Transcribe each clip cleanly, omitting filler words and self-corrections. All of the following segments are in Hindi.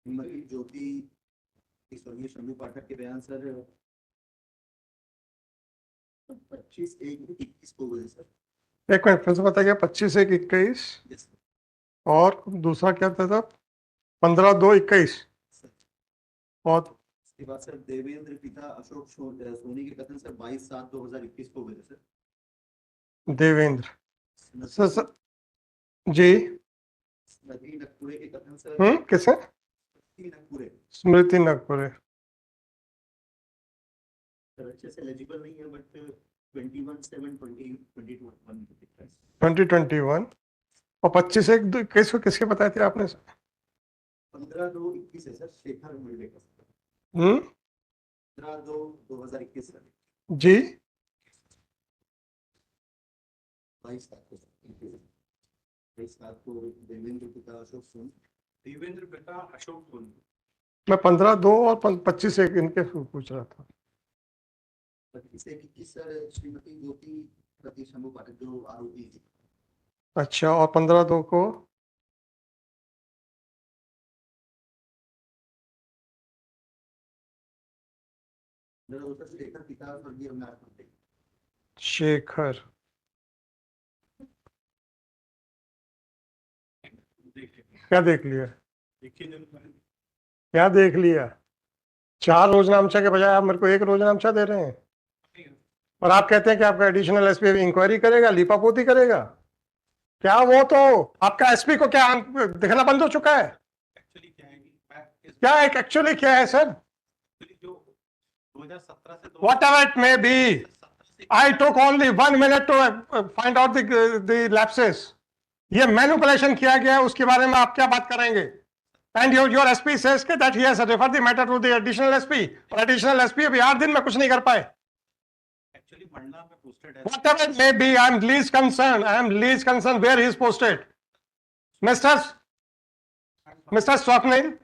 ज्योति स्वर्गीय शंभू पाठक के बयान सर 25/1/21 को हुए सर। एक मिनट फिर से बताइए। 25/1/21 और दूसरा क्या था? 15/2/21 और इसके बाद सर देवेंद्र पिता अशोक सोनी के कथन सर 22/7/2021 को हुए सर। देवेंद्र सर जी। स्मृति नकपुरे के कथन सर किसे? स्मृति नकपुरे सर अच्छे से एलिजिबल नहीं है बट 21/7/2021 2021 और 25/1/21 को किसके बताए थे आपने? 15/2/21 है सर, शेखर मुंडे का। 15/2/2021 सर जी। 22/7 को देवेंद्र पिता अशोक सोनी। मैं 15/2 और 25/1 इनके पूछ रहा था। 25/1/21 सर श्रीमती ज्योति शंभू पाठक जो आरोपी थी। अच्छा, और 15/2 को शेखर पिता स्वर्गीय अविनाश पांडे। शेखर क्या देख लिया? क्या देख लिया? 4 रोजनामचा के बजाय आप मेरे को 1 रोजनामचा दे रहे हैं और आप कहते हैं कि आपका एडिशनल एसपी इंक्वायरी करेगा, लीपापोती करेगा। क्या वो तो आपका एसपी को क्या दिखना बंद हो चुका है? क्या एक एक्चुअली क्या है sir? Whatever it may be, I took only 1 minute to find out the lapses. ये मैनिपुलेशन किया गया है, उसके बारे में आप क्या बात करेंगे? And your SP says that he has referred the matter to the additional SP. और additional SP अभी 8 दिन में कुछ नहीं कर पाए। Whatever it may be, I am least concerned. Where he is posted. Mr. Swapnil,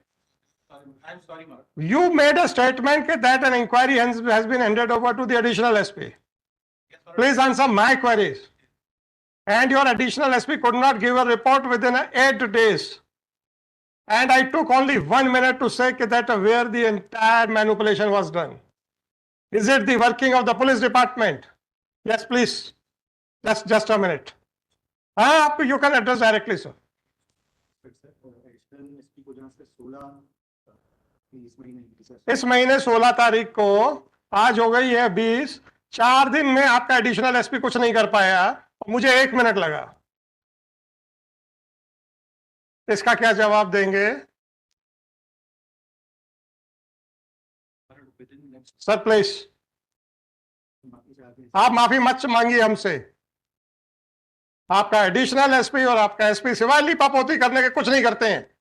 I'm sorry, Mark. you made a statement that an inquiry has been handed over to the additional SP. Yes, Please answer my queries. And your additional SP could not give a report within 8 days. And I took only 1 minute to say that where the entire manipulation was done. Is it the working of the police department? Yes, please. Just a minute. You can address directly, sir. इस महीने 16 तारीख को, आज हो गई है 20, 4 दिन में आपका एडिशनल एसपी कुछ नहीं कर पाया, मुझे 1 मिनट लगा। इसका क्या जवाब देंगे? सर प्लीज, आप माफी मत मांगिए हमसे। आपका एडिशनल एसपी और आपका एसपी सिवाय लीपापोती करने के कुछ नहीं करते हैं।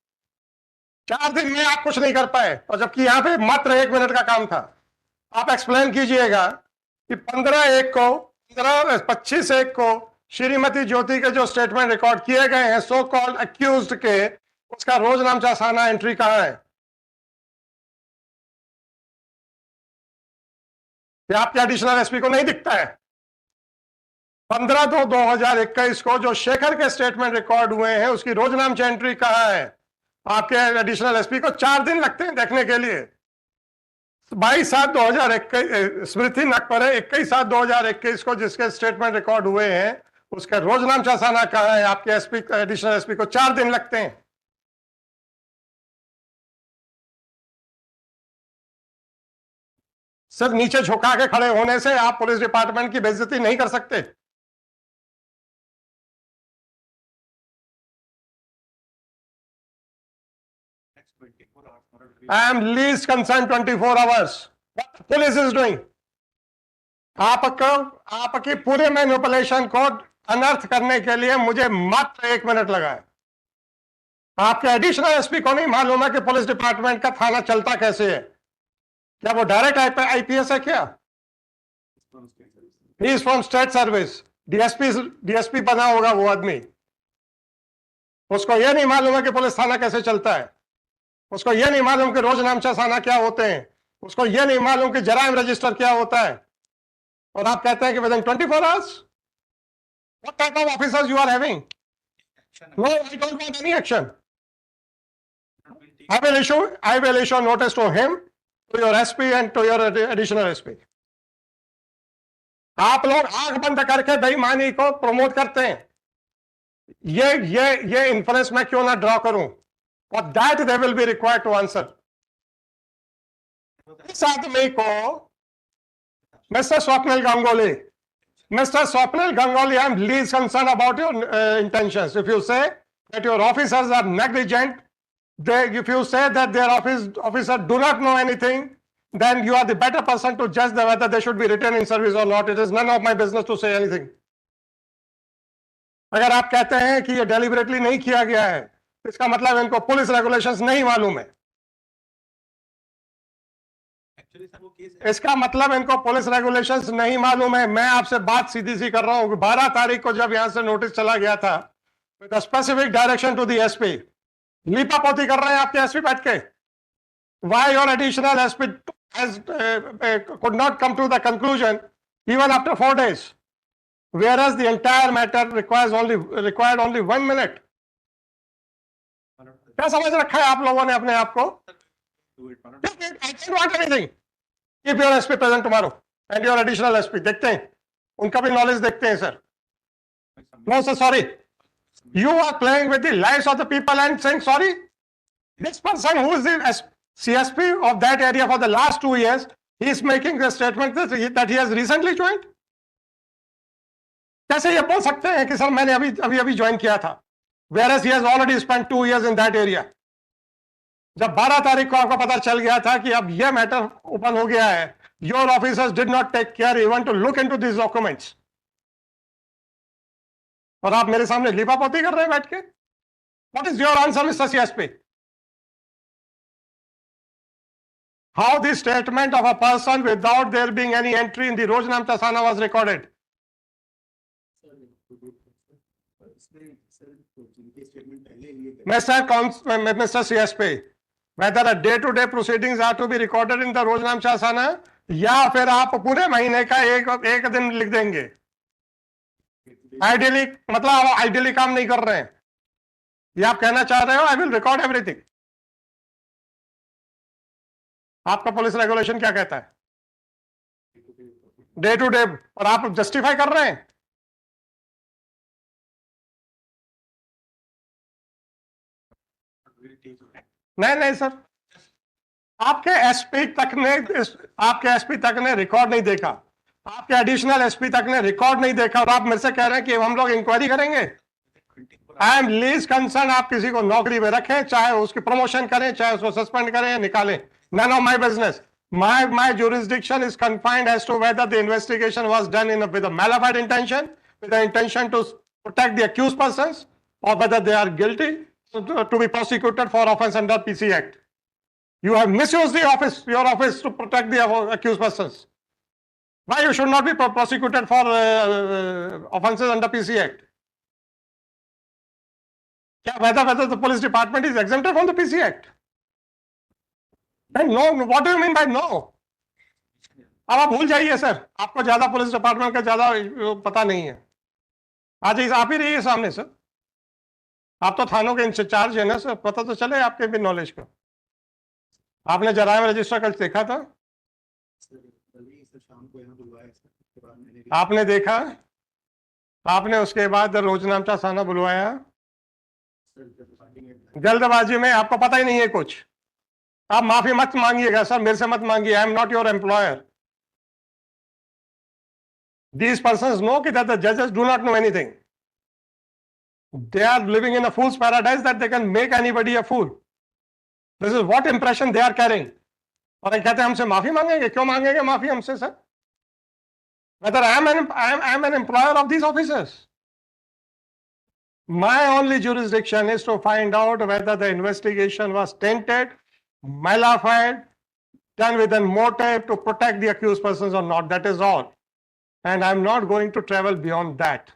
4 दिन में आप कुछ नहीं कर पाए, और जबकि यहाँ पे मात्र 1 मिनट का काम था। आप एक्सप्लेन कीजिएगा कि 25/1 को श्रीमती ज्योति के जो स्टेटमेंट रिकॉर्ड किए गए हैं सो कॉल्ड अक्यूज्ड के, उसका रोजनामचा साना एंट्री कहां है? क्या आपके एडिशनल एसपी को नहीं दिखता है? 15/2/2021 को जो शेखर के स्टेटमेंट रिकॉर्ड हुए हैं उसकी रोजनामचा एंट्री कहां है? आपके एडिशनल एसपी को 4 दिन लगते हैं देखने के लिए। 22/7/2021 स्मृति नकपुरे 21/7/2021 को जिसके स्टेटमेंट रिकॉर्ड हुए हैं उसका रोजनामचा साना कहां है? आपके एसपी एडिशनल एसपी को 4 दिन लगते हैं। सर नीचे झुका के खड़े होने से आप पुलिस डिपार्टमेंट की बेइज्जती नहीं कर सकते। I am least concerned 24 hours. What the police is doing? आपकी पूरे मैनिपुलेशन को अनर्थ करने के लिए मुझे मात्र 1 मिनट लगा है। आपके एडिशनल एसपी को नहीं मालूम है कि पुलिस डिपार्टमेंट का थाना चलता कैसे है? क्या वो डायरेक्ट आईपीएस है क्या? He is from state service. DSP बना होगा वो आदमी। उसको यह नहीं मालूम है कि पुलिस थाना कैसे चलता है। उसको यह नहीं मालूम कि रोजनामचा साना क्या होते हैं। उसको यह नहीं मालूम कि जराइम रजिस्टर क्या होता है। और आप कहते हैं कि within 24 hours? What type of officers you are having? No, I don't want any action. I will issue notice to him, to your SP and to your additional SP. आप लोग आंख बंद करके बेईमानी को प्रमोट करते हैं. ये इन्फ्लुएंस मैं क्यों ना ड्रॉ करूं? For that they will be required to answer. इस आदमी को Mr. Swapnil Ganguly, I am least concerned about your intentions. If you say that your officers are negligent, if you say that their officers do not know anything, then you are the better person to judge whether they should be retained in service or not. It is none of my business to say anything. अगर आप कहते हैं कि ये deliberately नहीं किया गया है, इसका मतलब इनको पुलिस रेगुलेशंस नहीं मालूम है. इसका मतलब इनको पुलिस रेगुलेशंस नहीं मालूम है. मैं आपसे बात सीधी सी कर रहा हूं. 12 तारीख को जब यहां से नोटिस चला गया था, with specific direction to the SP, लीपापोती कर रहे हैं आपके एसपी बैठ के. Why your additional SP could not come to the conclusion even after 4 days, whereas the entire matter required only 1 minute. क्या समझ रखा है आप लोगों ने अपने आप को? I don't want anything. Keep your SP present tomorrow and your additional SP. देखते हैं, उनका भी knowledge देखते हैं sir. No sir, sorry. You are playing with the lives of the people and saying sorry. This person who is the CSP of that area for the last 2 years, he is making the statement that he has recently joined. कैसे ये बोल सकते हैं कि सर मैंने अभी ज्वाइन किया था, whereas he has already spent 2 years in that area. जब 12 तारीख को आपको पता चल गया था कि अब यह मैटर ओपन हो गया है, your officers did not take care even to look into these documents. और आप मेरे सामने लीपापोती कर रहे हैं बैठ के. What is your answer, Mr. CSP? How the statement of a person without there being any entry in the Rojnamcha Sana was recorded? Mr. CSP, whether a day-to-day proceedings are to be recorded in the Rojnamcha Sana या फिर आप पूरे महीने का एक दिन लिख देंगे. आइडियली मतलब आप आइडियली काम नहीं कर रहे हैं, ये आप कहना चाह रहे हो. I will record everything. आपका पुलिस रेगुलेशन क्या कहता है? Day to day. और आप जस्टिफाई कर रहे हैं. नहीं सर, आपके एसपी तक ने रिकॉर्ड नहीं देखा, आपके एडिशनल एसपी तक ने रिकॉर्ड नहीं देखा, और आप मेरे से कह रहे हैं कि हम लोग इंक्वायरी करेंगे. I am least concern. आप किसी को नौकरी में रखें, चाहे उसकी प्रमोशन करें, चाहे उसको सस्पेंड करें या निकालें, none of my business. My jurisdiction is confined as to whether the investigation was done with a mala fide intention, with the intention to protect the accused persons, or whether they are guilty to be prosecuted for offense under PC Act. You have misused your office to protect the accused persons. Why you should not be prosecuted for offenses under PC Act? Whether the police department is exempted from the PC Act? No, what do you mean by no? अब आप भूल जाइए सर, आपको ज्यादा पुलिस डिपार्टमेंट का ज्यादा पता नहीं है. आज आप ही रहिए सामने सर, आप तो थानों के इंचार्ज है ना सर, पता तो चले आपके भी नॉलेज का. आपने जराइम रजिस्टर कल देखा था? आपने देखा? आपने उसके बाद रोजनामचा थाना बुलवाया. जल्दबाजी में आपको पता ही नहीं है कुछ. आप माफी मत मांगिएगा सर, मेरे से मत मांगिए. I am not your employer. These persons know that the judges do not know anything. They are living in a fool's paradise that they can make anybody a fool. This is what impression they are carrying. और कहते हैं हमसे माफी मांगेंगे. क्यों मांगेंगे माफी हमसे sir? Whether I am an employer of these officers. My only jurisdiction is to find out whether the investigation was tainted, mala fide, done with a motive to protect the accused persons or not. That is all. And I'm not going to travel beyond that.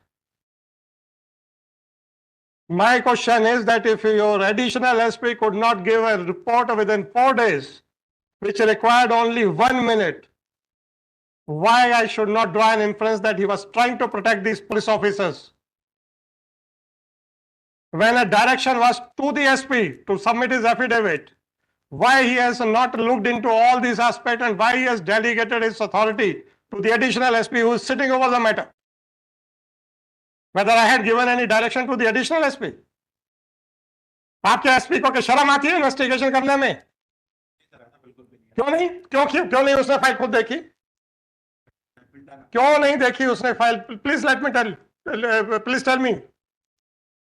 My question is that if your additional SP could not give a report within 4 days, which required only 1 minute, why I should not draw an inference that he was trying to protect these police officers? When a direction was to the SP to submit his affidavit, why he has not looked into all these aspects and why he has delegated his authority to the additional SP who is sitting over the matter. Whether I had given any direction to the additional SP. आपके एसपी को क्या शर्म आती है इन्वेस्टिगेशन करने में? क्यों नहीं उसने फाइल खुद देखी? क्यों नहीं देखी उसने फाइल? Please tell me.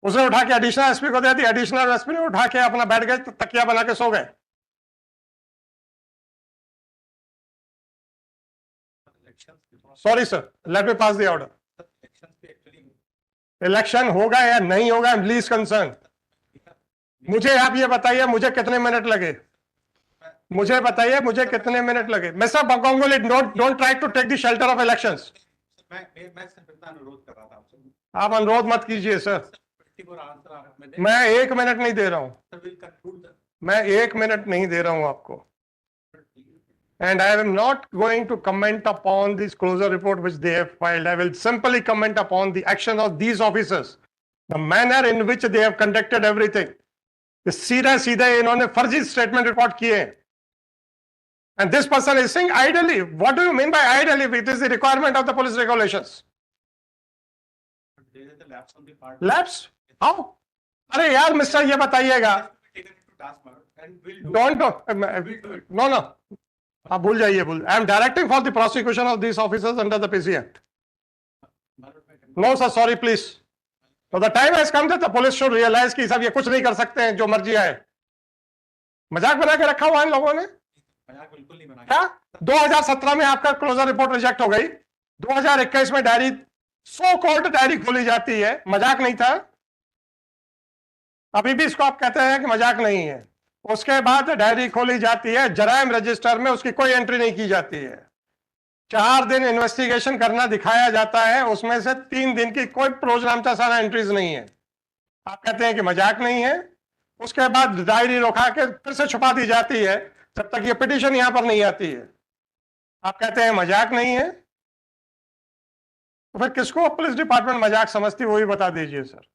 उसने उठा के एडिशनल एसपी को दे दी, एडिशनल एसपी ने उठा के अपना बैठ गए, तकिया बना के सो गए। Sorry sir, let me pass the order. Election होगा या नहीं होगा, आई एम लीस्ट कंसर्न। मुझे आप ये बताइए मुझे कितने मिनट लगे, मुझे बताइए मुझे कितने मिनट लगे। Mister Ganguly, don't try to take the shelter of elections. मैं अनुरोध कर रहा था आपसे। आप अनुरोध मत कीजिए सर, मैं 1 मिनट नहीं दे रहा हूं, मैं 1 मिनट नहीं दे रहा हूं आपको। And I am not going to comment upon this closure report which they have filed. I will simply comment upon the action of these officers, the manner in which they have conducted everything. सीधा सीधा इन्होंने फर्जी स्टेटमेंट रिकॉर्ड किए। And this person is saying idly. What do you mean by idly? It is the requirement of the police regulations. Lapse? How? अरे यार मिस्टर ये बताइएगा। No. आप भूल जाइए, I am directing for the prosecution of these officers under the PC Act. No sir, sorry please. So the time has come that the police should realize कि सब ये कुछ नहीं कर सकते हैं, जो मर्जी आए। मजाक बना के रखा हुआ इन लोगों ने। मजाक बिल्कुल नहीं बना। क्या 2017 में आपका क्लोजर रिपोर्ट रिजेक्ट हो गई, 2021 में डायरी सो कॉल्ड डायरी खोली जाती है, मजाक नहीं था। अभी भी इसको आप कहते हैं कि मजाक नहीं है। उसके बाद डायरी खोली जाती है, जराइम रजिस्टर में उसकी कोई एंट्री नहीं की जाती है। 4 दिन इन्वेस्टिगेशन करना दिखाया जाता है, उसमें से 3 दिन की कोई प्रोग्राम सारा एंट्रीज नहीं है। आप कहते हैं कि मजाक नहीं है। उसके बाद डायरी रोका के फिर से छुपा दी जाती है जब तक ये पिटीशन यहां पर नहीं आती है। आप कहते हैं मजाक नहीं है, तो फिर किसको पुलिस डिपार्टमेंट मजाक समझती है, वही बता दीजिए sir.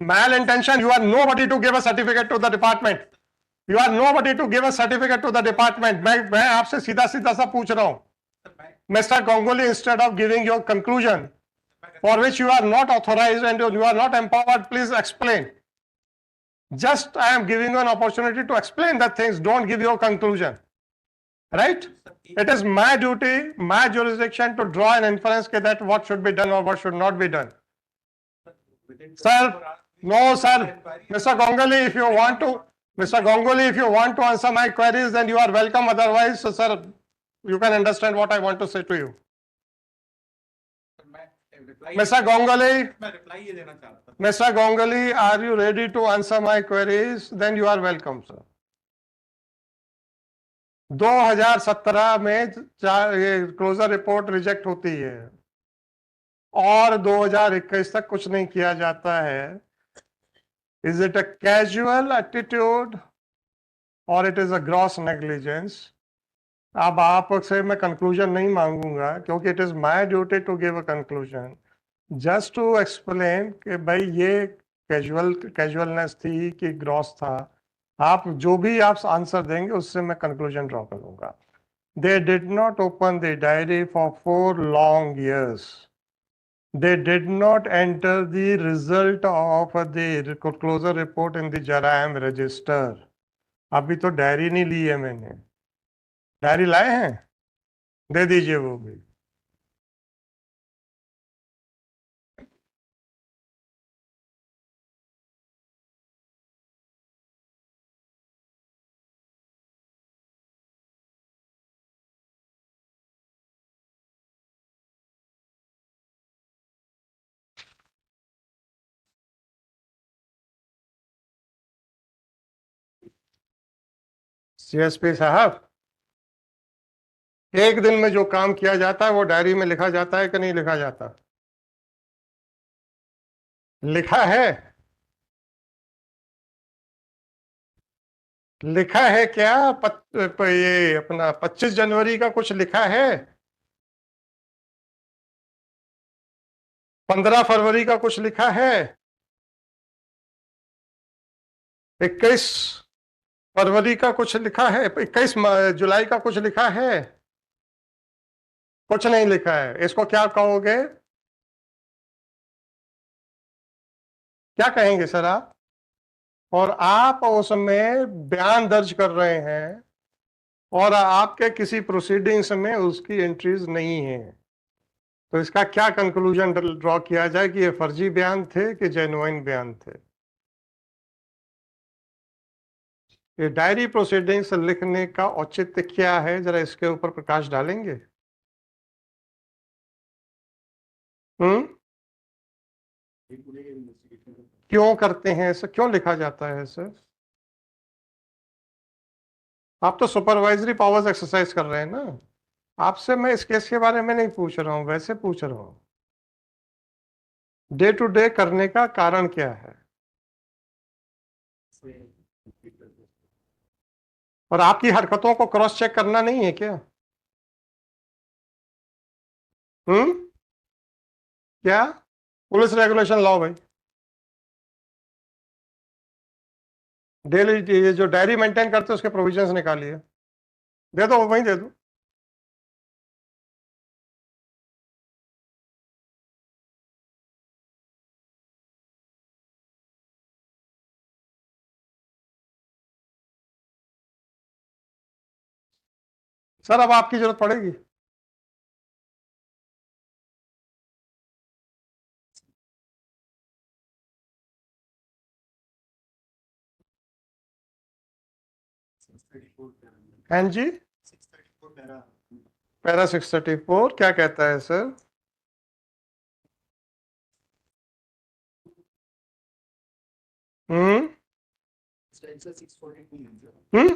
Malintention, you are nobody to give a certificate to the department. You are nobody to give a certificate to the department. मैं आपसे सीधा सा पूछ रहा हूं, Mr. Ganguly, instead of giving your conclusion for which you are not authorized and you are not empowered, please explain. Just I am giving you an opportunity to explain the things. Don't give your conclusion. Right? It is my duty, my jurisdiction to draw an inference that what should be done or what should not be done. Sir, no, sir. Mr. Ganguly, if you want to, Mr. Ganguly, if you want to answer my queries, then you are welcome. Otherwise, so, sir, you can understand what I want to say to you. Mr. Ganguly, are you ready to answer my queries? Then you are welcome, sir. 2017 में ये क्लोजर रिपोर्ट रिजेक्ट होती है और 2021 तक कुछ नहीं किया जाता है। Is it a casual attitude or it is a gross negligence? अब आपसे मैं कंक्लूजन नहीं मांगूंगा क्योंकि it is my duty to give a conclusion, just to explain कि भाई ये कैजुअलनेस थी कि ग्रॉस था। आप जो भी आप आंसर देंगे उससे मैं कंक्लूजन ड्रॉ करूंगा। They did not open the diary for 4 long years. They did not enter the result of the closure report in the Jaraim register. अभी तो डायरी नहीं ली है मैंने। डायरी लाए हैं, दे दीजिए वो भी। सीएसपी साहब, एक दिन में जो काम किया जाता है वो डायरी में लिखा जाता है कि नहीं लिखा जाता? लिखा है, लिखा है क्या? ये अपना 25 जनवरी का कुछ लिखा है, 15 फरवरी का कुछ लिखा है? 21 फरवरी का कुछ लिखा है? 21 जुलाई का कुछ लिखा है? कुछ नहीं लिखा है। इसको क्या कहोगे? क्या कहेंगे सर आप? और आप उसमें बयान दर्ज कर रहे हैं और आपके किसी प्रोसीडिंग्स में उसकी एंट्रीज नहीं है, तो इसका क्या कंक्लूजन ड्रॉ किया जाए कि ये फर्जी बयान थे कि जेन्युइन बयान थे? ये डायरी प्रोसीडिंग्स लिखने का औचित्य क्या है, जरा इसके ऊपर प्रकाश डालेंगे? हम्म क्यों करते हैं ऐसा? क्यों लिखा जाता है सर? आप तो सुपरवाइजरी पावर्स एक्सरसाइज कर रहे हैं ना। आपसे मैं इस केस के बारे में नहीं पूछ रहा हूं, वैसे पूछ रहा हूं डे टू डे करने का कारण क्या है। और आपकी हरकतों को क्रॉस चेक करना नहीं है क्या? हम्म क्या? पुलिस रेगुलेशन लाओ भाई। डेली ये जो डायरी मेंटेन करते हैं उसके प्रोविजंस निकालिए, दे दो, वहीं दे दो। सर अब आपकी जरूरत पड़ेगी। हाँ जी, पैरा 634 क्या कहता है सर? हम्म हम्म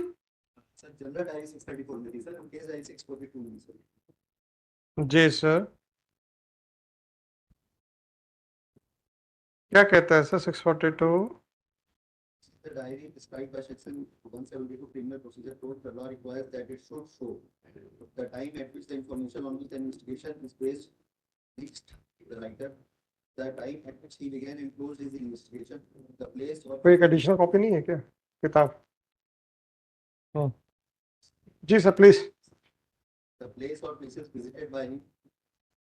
जनरल डायरी 634 में थी सर, केस डायरी 642 में सर। जी सर, क्या कहता है sir 642? The diary described by section 172 criminal procedure code, the law requires that it should show the time at which the information on which the investigation is based reached the writer, the time at which he began and closed his investigation, the place or कोई एक एडिशनल कॉपी नहीं है क्या किताब? जी sir please. the place or places visited by him,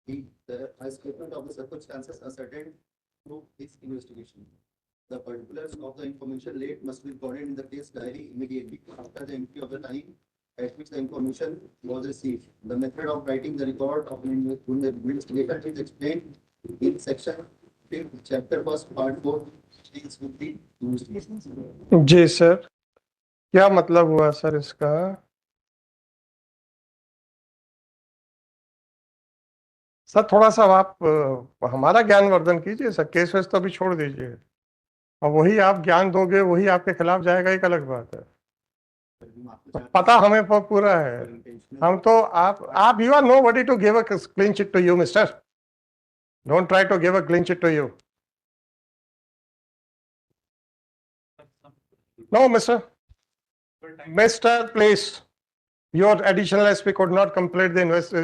a statement of the circumstances ascertained through his investigation. The particulars of the information laid must be recorded in the case diary immediately after the entry of the time at which the information was received. The method of writing the record of an investigation is explained in section 5th, chapter 1, part 4, deals with the investigation. जी सर, क्या मतलब हुआ सर इसका? सर थोड़ा सा आप हमारा ज्ञानवर्धन कीजिए सर, केस वेस तो अभी छोड़ दीजिए। और वही आप ज्ञान दोगे वही आपके खिलाफ जाएगा, एक अलग बात है। पता हमें पूरा है। हम तो आप you are nobody to give a clean chit to you mister, don't try to give a clean chit to you. No mister please, your additional SP could not complete the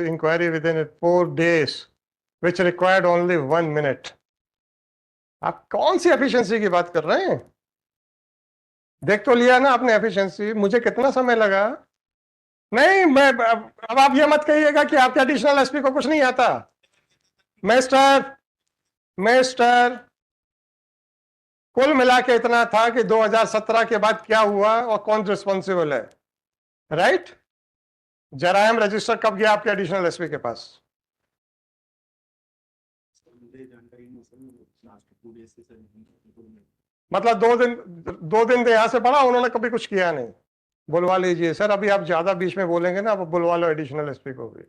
inquiry within 4 days, which required only 1 minute. आप कौन सी एफिशिएंसी की बात कर रहे हैं? देख तो लिया ना आपने एफिशिएंसी, मुझे कितना समय लगा? नहीं, मैं अब आप ये मत कहिएगा कि आपके एडिशनल एसपी को कुछ नहीं आता। मिस्टर मिस्टर कुल मिला के इतना था कि 2017 के बाद क्या हुआ और कौन रिस्पॉन्सिबल है, राइट? जरायम रजिस्टर कब गया आपके एडिशनल एसपी के पास? मतलब 2 दिन यहां से पड़ा, उन्होंने कभी कुछ किया नहीं। बुलवा लीजिए सर, अभी आप ज्यादा बीच में बोलेंगे ना, अब बुलवा लो एडिशनल एसपी को भी,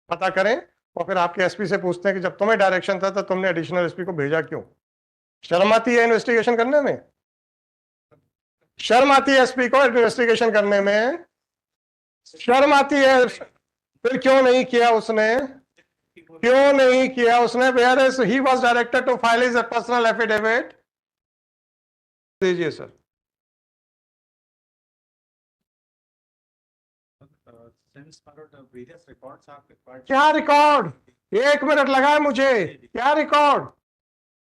पता करें। और फिर आपके एसपी से पूछते हैं कि जब तुम्हें डायरेक्शन था तो तुमने एडिशनल एसपी को भेजा क्यों? शर्म आती है इन्वेस्टिगेशन करने में? शर्म आती है एसपी को इन्वेस्टिगेशन करने में? शर्म आती है? फिर क्यों नहीं किया उसने? क्यों नहीं किया उसने? Where is he was directed to file his personal affidavit. दीजिए सर। क्या रिकॉर्ड? 1 मिनट लगा है मुझे। क्या रिकॉर्ड?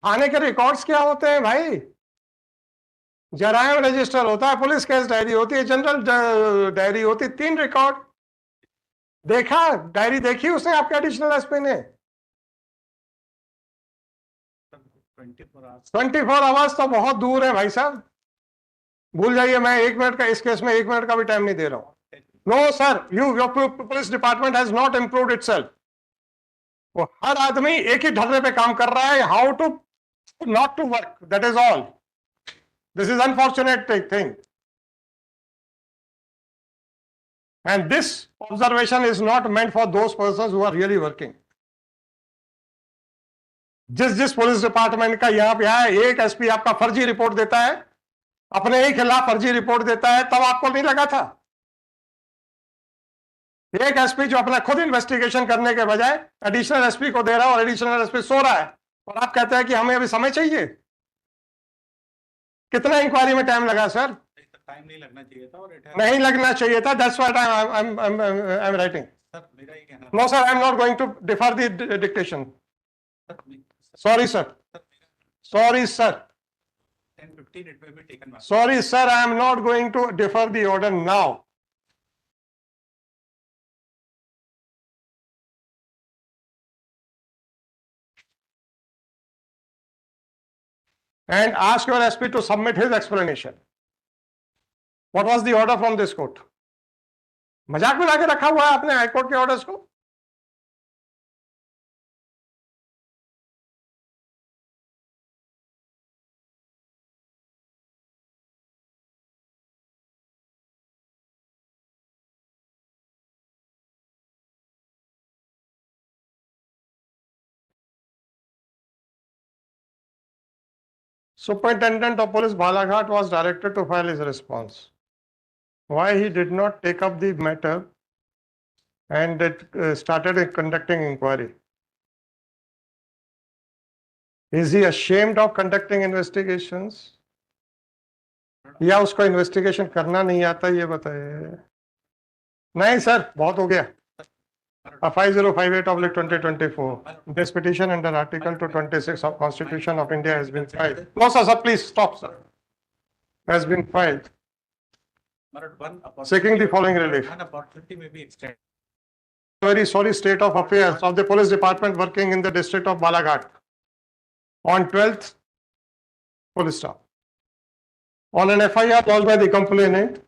आने के रिकॉर्ड्स क्या होते हैं भाई? जरायम रजिस्टर होता है, पुलिस केस डायरी होती है, जनरल डायरी होती है, 3 रिकॉर्ड। देखा, डायरी देखी उसने आपके एडिशनल एसपी ने? 24 आवर्स तो बहुत दूर है भाई साहब, भूल जाइए। मैं 1 मिनट का, इस केस में 1 मिनट का भी टाइम नहीं दे रहा हूं। No sir, your police department has not improved itself. वो हर आदमी एक ही ढर्रे पे काम कर रहा है, how to not to work, that is all. This is unfortunate thing, and this observation is not meant for those persons who are really working. जिस पुलिस डिपार्टमेंट का यहां पे है, एक एसपी आपका फर्जी रिपोर्ट देता है, अपने ही खिलाफ फर्जी रिपोर्ट देता है, तब आपको नहीं लगा था? एक एसपी जो अपना खुद इन्वेस्टिगेशन करने के बजाय एडिशनल एसपी को दे रहा है, और एडिशनल एसपी सो रहा है, और आप कहते हैं कि हमें अभी समय चाहिए। कितना इंक्वायरी में टाइम लगा सर? टाइम नहीं लगना चाहिए था, और नहीं लगना चाहिए था, that's what I am writing. Sir मेरा ये कहना no sir, I am not going to differ the dictation. Sorry, sir. Sorry, sir. 10:15 it may be taken back. Sorry, sir. I am not going to defer the order now. And ask your SP to submit his explanation. What was the order from this court? मजाक में लाके रखा हुआ है आपने हाई कोर्ट के ऑर्डर्स को। Superintendent of Police Balaghat was directed to file his response. Why he did not take up the matter and started conducting inquiry? Is he ashamed of conducting investigations? या उसको इन्वेस्टिगेशन करना नहीं आता, ये बताइए। नहीं सर, बहुत हो गया। 5058/2024. This petition under Article 226 of Constitution of India has been filed. No, sir, please stop, sir. Has been filed. Seeking the following relief. An opportunity may be extended. Very sorry state of affairs of the police department working in the district of Balaghat. On 12th, police staff. On an FIR lodged by the complainant,